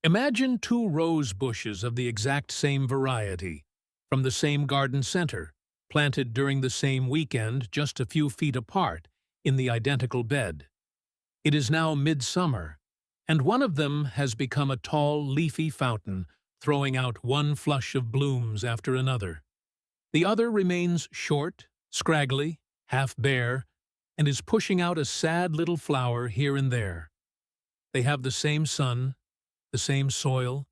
Imagine two rose bushes of the exact same variety, from the same garden center, planted during the same weekend just a few feet apart in the identical bed. It is now midsummer, and one of them has become a tall, leafy fountain, throwing out one flush of blooms after another. The other remains short, scraggly, half bare, and is pushing out a sad little flower here and there. They have the same sun, the same soil,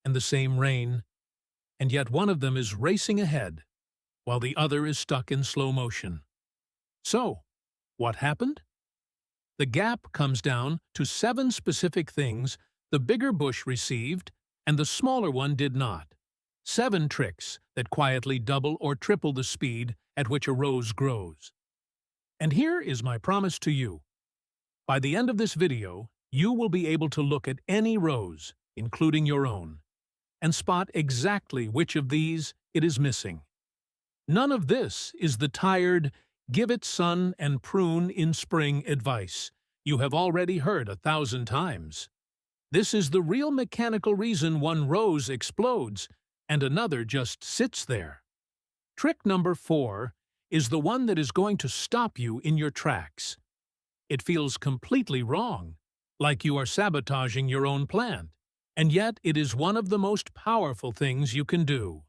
and the same rain, and yet one of them is racing ahead, while the other is stuck in slow motion. So, what happened? The gap comes down to 7 specific things the bigger bush received and the smaller one did not. 7 tricks that quietly double or triple the speed at which a rose grows. And here is my promise to you. By the end of this video, you will be able to look at any rose, including your own, and spot exactly which of these it is missing. None of this is the tired, give it sun and prune in spring advice you have already heard 1,000 times. This is the real mechanical reason one rose explodes and another just sits there. Trick number 4 is the one that is going to stop you in your tracks. It feels completely wrong, like you are sabotaging your own plant, and yet it is one of the most powerful things you can do.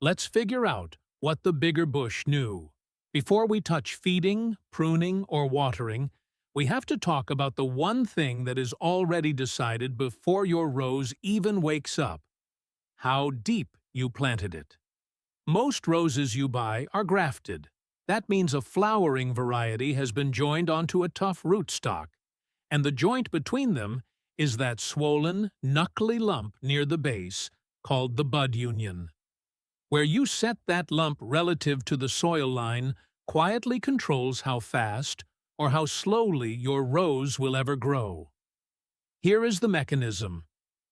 Let's figure out what the bigger bush knew. Before we touch feeding, pruning, or watering, we have to talk about the one thing that is already decided before your rose even wakes up: how deep you planted it. Most roses you buy are grafted. That means a flowering variety has been joined onto a tough rootstock, and the joint between them is that swollen, knuckly lump near the base called the bud union. Where you set that lump relative to the soil line quietly controls how fast or how slowly your rose will ever grow. Here is the mechanism.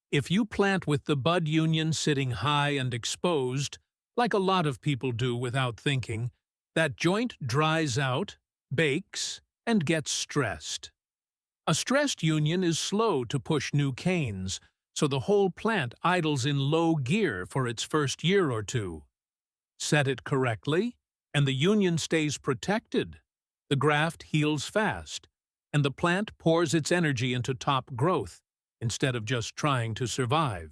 If you plant with the bud union sitting high and exposed, like a lot of people do without thinking, that joint dries out, bakes, and gets stressed. A stressed union is slow to push new canes, so the whole plant idles in low gear for its first year or two. Set it correctly, and the union stays protected. The graft heals fast, and the plant pours its energy into top growth instead of just trying to survive.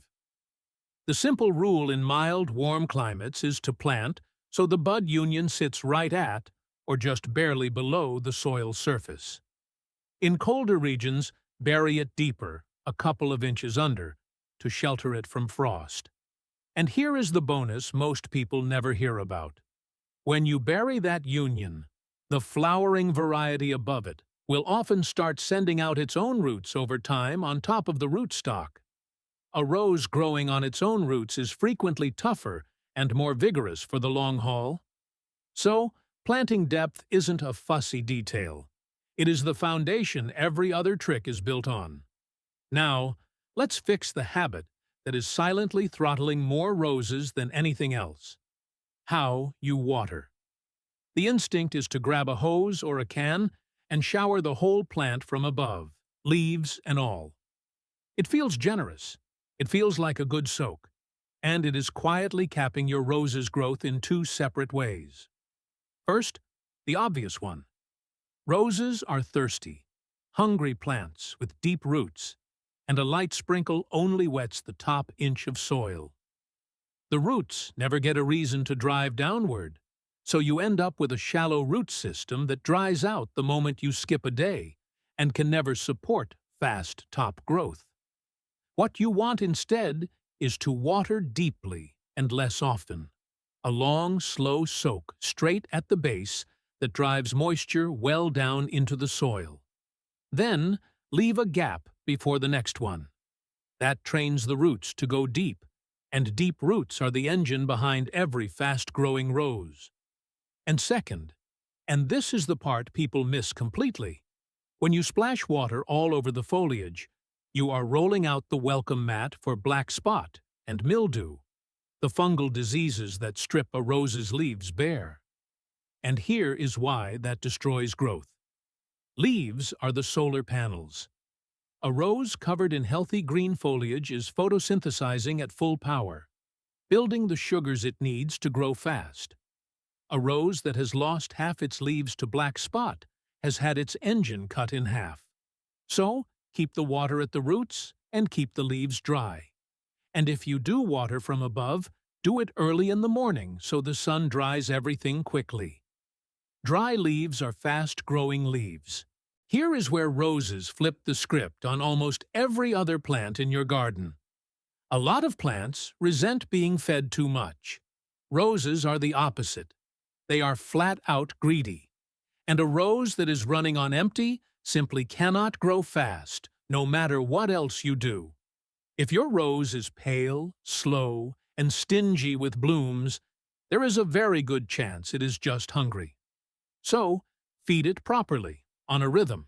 The simple rule in mild, warm climates is to plant so the bud union sits right at, or just barely below, the soil surface. In colder regions, bury it deeper, a couple of inches under, to shelter it from frost. And here is the bonus most people never hear about. When you bury that union, the flowering variety above it will often start sending out its own roots over time on top of the rootstock. A rose growing on its own roots is frequently tougher and more vigorous for the long haul. So, planting depth isn't a fussy detail. It is the foundation every other trick is built on. Now, let's fix the habit that is silently throttling more roses than anything else: how you water. The instinct is to grab a hose or a can and shower the whole plant from above, leaves and all. It feels generous. It feels like a good soak, and it is quietly capping your rose's growth in 2 separate ways. First, the obvious one. Roses are thirsty, hungry plants with deep roots, and a light sprinkle only wets the top inch of soil. The roots never get a reason to drive downward, so you end up with a shallow root system that dries out the moment you skip a day and can never support fast top growth. What you want instead is to water deeply and less often. A long, slow soak straight at the base that drives moisture well down into the soil. Then, leave a gap before the next one. That trains the roots to go deep, and deep roots are the engine behind every fast-growing rose. And second, and this is the part people miss completely, when you splash water all over the foliage, you are rolling out the welcome mat for black spot and mildew, the fungal diseases that strip a rose's leaves bare. And here is why that destroys growth. Leaves are the solar panels. A rose covered in healthy green foliage is photosynthesizing at full power, building the sugars it needs to grow fast. A rose that has lost half its leaves to black spot has had its engine cut in half. So, keep the water at the roots and keep the leaves dry. And if you do water from above, do it early in the morning so the sun dries everything quickly. Dry leaves are fast-growing leaves. Here is where roses flip the script on almost every other plant in your garden. A lot of plants resent being fed too much. Roses are the opposite. They are flat-out greedy. And a rose that is running on empty simply cannot grow fast, no matter what else you do. If your rose is pale, slow, and stingy with blooms, there is a very good chance it is just hungry. So, feed it properly, on a rhythm.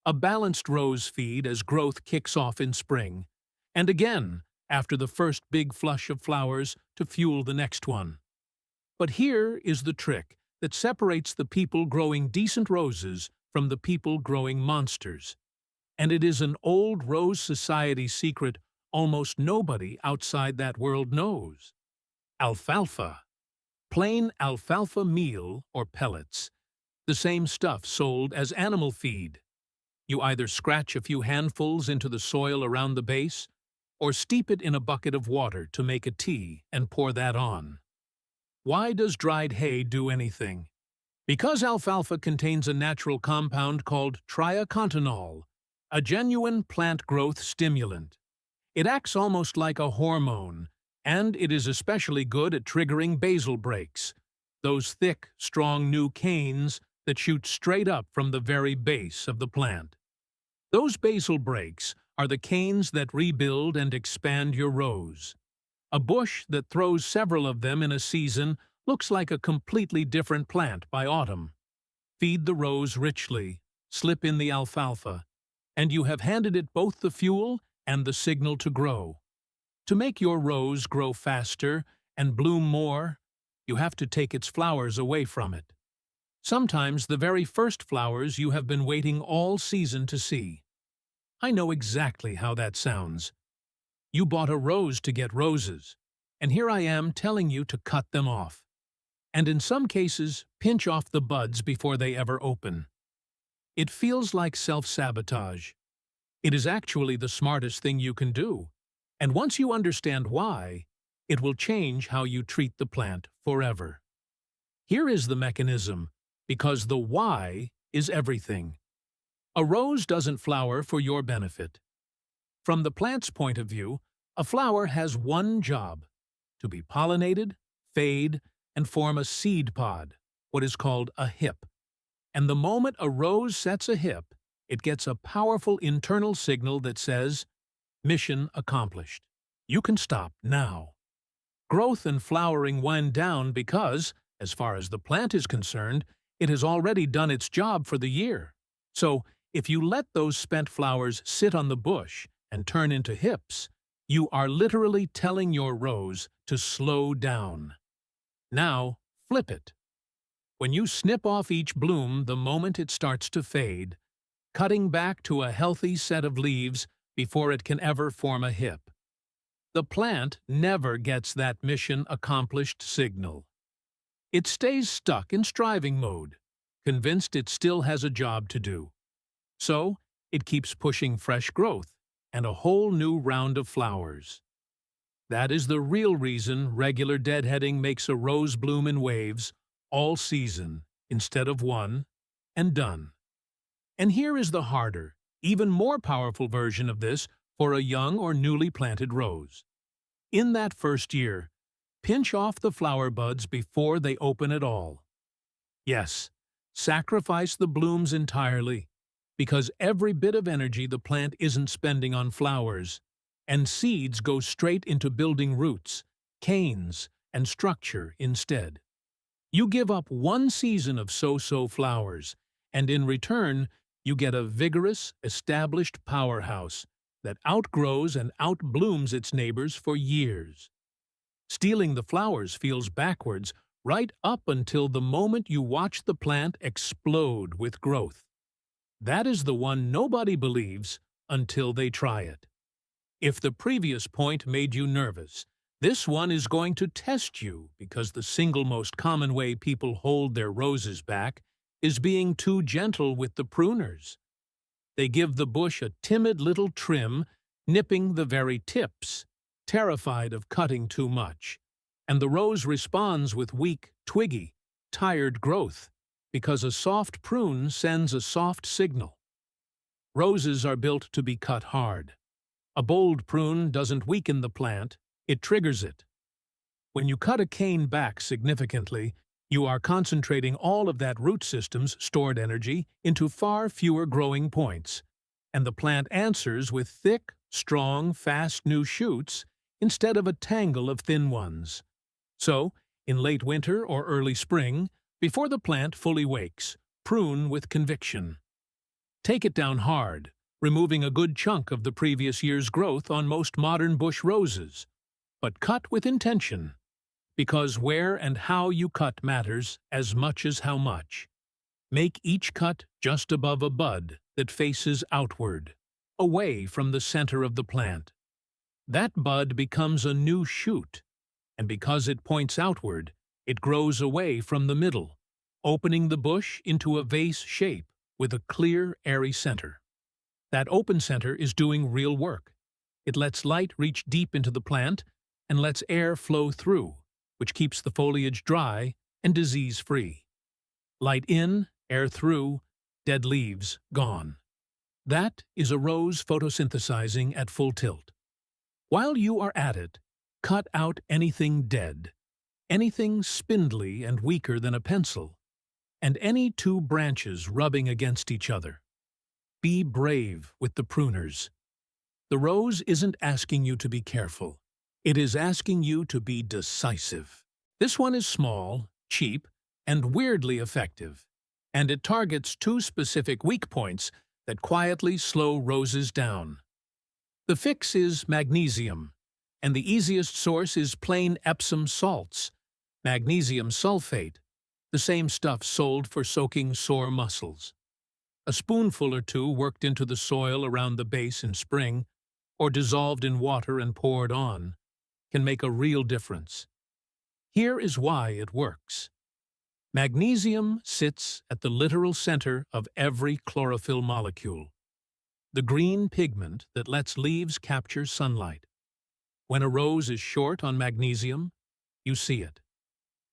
A balanced rose feed as growth kicks off in spring, and again after the first big flush of flowers to fuel the next one. But here is the trick that separates the people growing decent roses from the people growing monsters. And it is an old Rose Society secret almost nobody outside that world knows. Alfalfa. Plain alfalfa meal or pellets. The same stuff sold as animal feed. You either scratch a few handfuls into the soil around the base, or steep it in a bucket of water to make a tea and pour that on. Why does dried hay do anything? Because alfalfa contains a natural compound called triacontanol, a genuine plant growth stimulant. It acts almost like a hormone, and it is especially good at triggering basal breaks, those thick, strong new canes that shoot straight up from the very base of the plant. Those basal breaks are the canes that rebuild and expand your rose. A bush that throws several of them in a season looks like a completely different plant by autumn. Feed the rose richly, slip in the alfalfa, and you have handed it both the fuel and the signal to grow. To make your rose grow faster and bloom more, you have to take its flowers away from it. Sometimes the very first flowers you have been waiting all season to see. I know exactly how that sounds. You bought a rose to get roses, and here I am telling you to cut them off. And in some cases, pinch off the buds before they ever open. It feels like self-sabotage. It is actually the smartest thing you can do, and once you understand why, it will change how you treat the plant forever. Here is the mechanism, because the why is everything. A rose doesn't flower for your benefit. From the plant's point of view, a flower has one job: to be pollinated, fade, and form a seed pod, what is called a hip. And the moment a rose sets a hip, it gets a powerful internal signal that says, "Mission accomplished. You can stop now." Growth and flowering wind down because, as far as the plant is concerned, it has already done its job for the year. So, if you let those spent flowers sit on the bush and turn into hips, you are literally telling your rose to slow down. Now, flip it. When you snip off each bloom the moment it starts to fade, cutting back to a healthy set of leaves before it can ever form a hip, the plant never gets that mission accomplished signal. It stays stuck in striving mode, convinced it still has a job to do. So, it keeps pushing fresh growth and a whole new round of flowers. That is the real reason regular deadheading makes a rose bloom in waves all season instead of one and done. And here is the harder, even more powerful version of this for a young or newly planted rose. In that first year, pinch off the flower buds before they open at all. Yes, sacrifice the blooms entirely, because every bit of energy the plant isn't spending on flowers, and seeds go straight into building roots, canes, and structure instead. You give up one season of so-so flowers, and in return, you get a vigorous, established powerhouse that outgrows and outblooms its neighbors for years. Stealing the flowers feels backwards right up until the moment you watch the plant explode with growth. That is the one nobody believes until they try it. If the previous point made you nervous, this one is going to test you because the single most common way people hold their roses back is being too gentle with the pruners. They give the bush a timid little trim, nipping the very tips, terrified of cutting too much. And the rose responds with weak, twiggy, tired growth, because a soft prune sends a soft signal. Roses are built to be cut hard. A bold prune doesn't weaken the plant, it triggers it. When you cut a cane back significantly, you are concentrating all of that root system's stored energy into far fewer growing points, and the plant answers with thick, strong, fast new shoots instead of a tangle of thin ones. So, in late winter or early spring, before the plant fully wakes, prune with conviction. Take it down hard, removing a good chunk of the previous year's growth on most modern bush roses. But cut with intention, because where and how you cut matters as much as how much. Make each cut just above a bud that faces outward, away from the center of the plant. That bud becomes a new shoot, and because it points outward, it grows away from the middle, opening the bush into a vase shape with a clear, airy center. That open center is doing real work. It lets light reach deep into the plant and lets air flow through, which keeps the foliage dry and disease-free. Light in, air through, dead leaves gone. That is a rose photosynthesizing at full tilt. While you are at it, cut out anything dead, anything spindly and weaker than a pencil, and any two branches rubbing against each other. Be brave with the pruners. The rose isn't asking you to be careful. It is asking you to be decisive. This one is small, cheap, and weirdly effective, and it targets two specific weak points that quietly slow roses down. The fix is magnesium, and the easiest source is plain Epsom salts, magnesium sulfate, the same stuff sold for soaking sore muscles. A spoonful or two worked into the soil around the base in spring, or dissolved in water and poured on, can make a real difference. Here is why it works. Magnesium sits at the literal center of every chlorophyll molecule, the green pigment that lets leaves capture sunlight. When a rose is short on magnesium, you see it.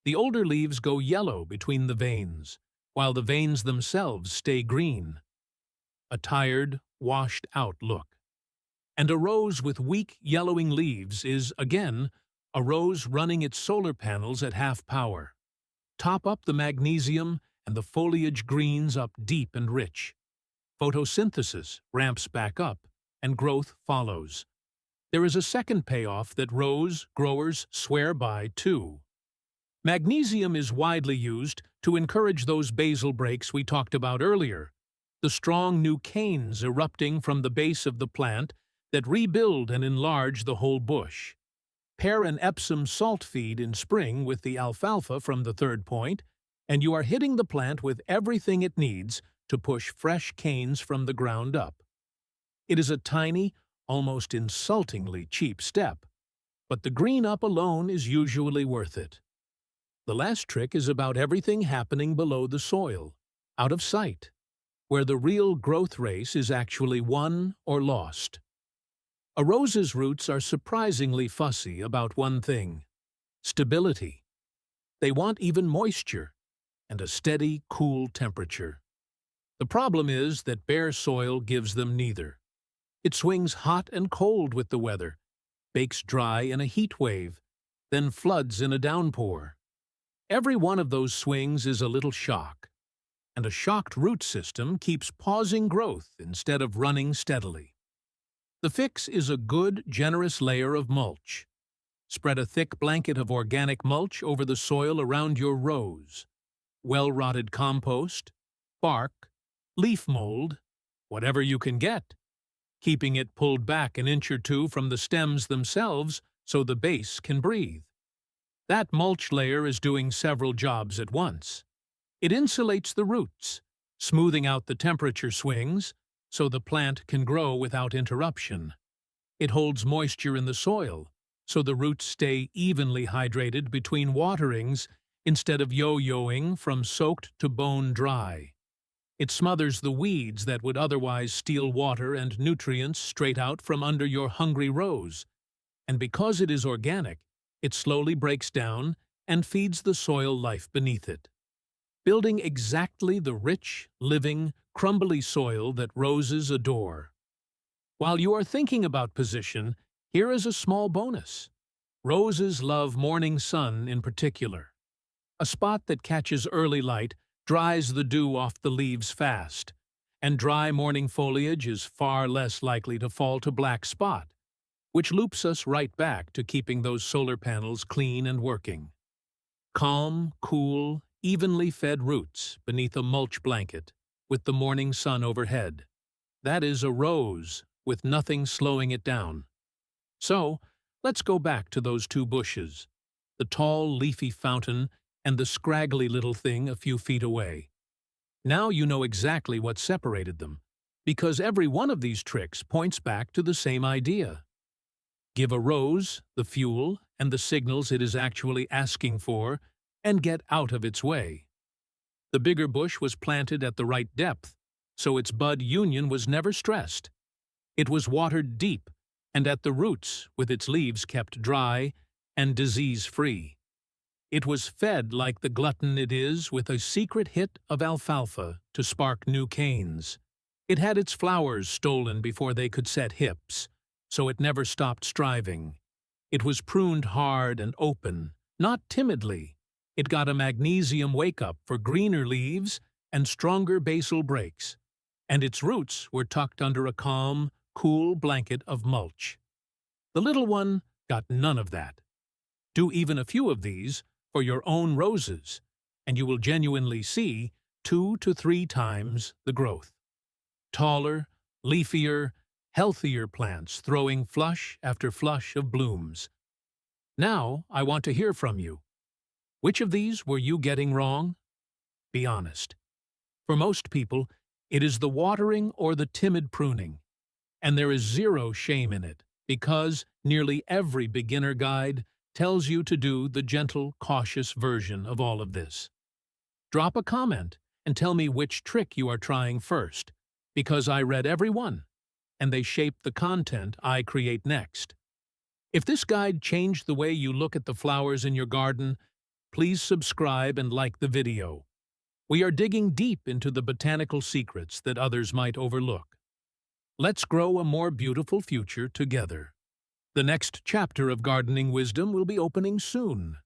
The older leaves go yellow between the veins, while the veins themselves stay green. A tired, washed-out look. And a rose with weak, yellowing leaves is, again, a rose running its solar panels at half power. Top up the magnesium and the foliage greens up deep and rich. Photosynthesis ramps back up, and growth follows. There is a second payoff that rose growers swear by, too. Magnesium is widely used to encourage those basal breaks we talked about earlier, the strong new canes erupting from the base of the plant that rebuild and enlarge the whole bush. Pair an Epsom salt feed in spring with the alfalfa from the third point, and you are hitting the plant with everything it needs to push fresh canes from the ground up. It is a tiny, almost insultingly cheap step, but the green up alone is usually worth it. The last trick is about everything happening below the soil, out of sight, where the real growth race is actually won or lost. A rose's roots are surprisingly fussy about one thing: stability. They want even moisture and a steady, cool temperature. The problem is that bare soil gives them neither. It swings hot and cold with the weather, bakes dry in a heat wave, then floods in a downpour. Every one of those swings is a little shock, and a shocked root system keeps pausing growth instead of running steadily. The fix is a good, generous layer of mulch. Spread a thick blanket of organic mulch over the soil around your rose. Well-rotted compost, bark, leaf mold, whatever you can get, keeping it pulled back an inch or two from the stems themselves so the base can breathe. That mulch layer is doing several jobs at once. It insulates the roots, smoothing out the temperature swings, so the plant can grow without interruption. It holds moisture in the soil, so the roots stay evenly hydrated between waterings instead of yo-yoing from soaked to bone dry. It smothers the weeds that would otherwise steal water and nutrients straight out from under your hungry rose. And because it is organic, it slowly breaks down and feeds the soil life beneath it, building exactly the rich, living, crumbly soil that roses adore. While you are thinking about position, here is a small bonus. Roses love morning sun in particular. A spot that catches early light dries the dew off the leaves fast, and dry morning foliage is far less likely to fall to black spot, which loops us right back to keeping those solar panels clean and working. Calm, cool, evenly fed roots beneath a mulch blanket, with the morning sun overhead. That is a rose, with nothing slowing it down. So, let's go back to those two bushes, the tall, leafy fountain and the scraggly little thing a few feet away. Now you know exactly what separated them, because every one of these tricks points back to the same idea. Give a rose the fuel and the signals it is actually asking for, and get out of its way. The bigger bush was planted at the right depth, so its bud union was never stressed. It was watered deep, and at the roots, with its leaves kept dry and disease-free. It was fed like the glutton it is with a secret hit of alfalfa to spark new canes. It had its flowers stolen before they could set hips, so it never stopped striving. It was pruned hard and open, not timidly. It got a magnesium wake-up for greener leaves and stronger basal breaks, and its roots were tucked under a calm, cool blanket of mulch. The little one got none of that. Do even a few of these for your own roses, and you will genuinely see 2 to 3 times the growth. Taller, leafier, healthier plants throwing flush after flush of blooms. Now I want to hear from you. Which of these were you getting wrong? Be honest. For most people, it is the watering or the timid pruning, and there is zero shame in it, because nearly every beginner guide tells you to do the gentle, cautious version of all of this. Drop a comment and tell me which trick you are trying first, because I read every one, and they shape the content I create next. If this guide changed the way you look at the flowers in your garden, please subscribe and like the video. We are digging deep into the botanical secrets that others might overlook. Let's grow a more beautiful future together. The next chapter of Gardening Wisdom will be opening soon.